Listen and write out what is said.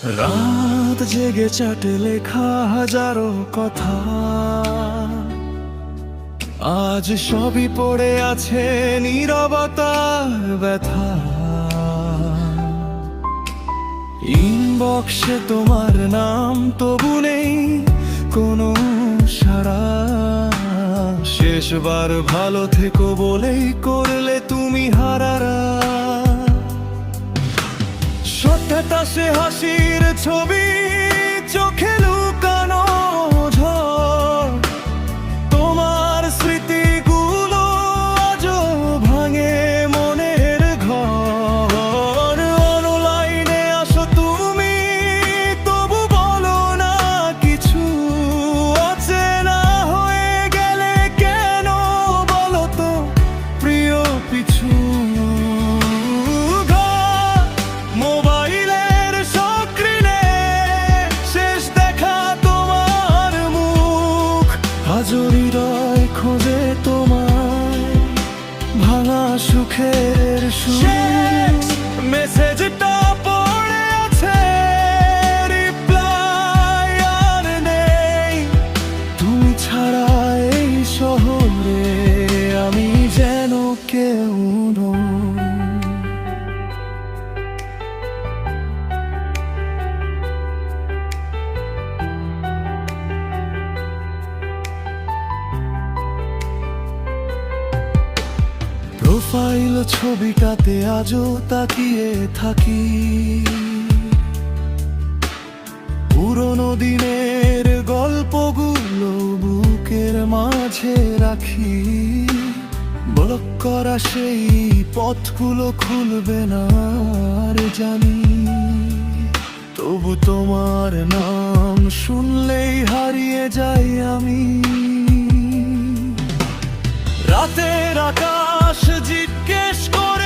রাত জেগে চাটে লেখা হাজারো কথা, আজ সবই পড়ে আছে নীরবতার ব্যথা। ইনবক্সে তোমার নাম তবু নেই কোনো সাড়া, শেষবার ভালো থেকো বলেই করলে তুমি হারারা। সত্যতা সে হাসির ছবি, চোখে লুকানো ঝড়, তোমার স্মৃতিগুলো আজও ভাঙে মনের ঘর। অনলাইনে আসো তুমি, তবু বলো না কিছু, অচেনা হয়ে গেলে কেন বলো তো প্রিয় পিছু। মোবাইলের স্ক্রিনে শেষ দেখা তোমার মুখ, আজও হৃদয় খোঁজে তোমায় ভাঙা সুখের সুর। মেসেজটা পড়ে আছে, রিপ্লাই আর নেই, তুমি ছাড়া এই শহরে আমি যেন কেউ নই। প্রোফাইল ছবিটাতে আজও তাকিয়ে থাকি, পুরনো দিনের গল্পগুলো বুকের মাঝে রাখি। ব্লক করা সেই পথগুলো খুলবে না আর জানি, তবু তোমার নাম শুনলেই হারিয়ে যাই আমি। রাতের আকাশ জিজ্ঞেস করে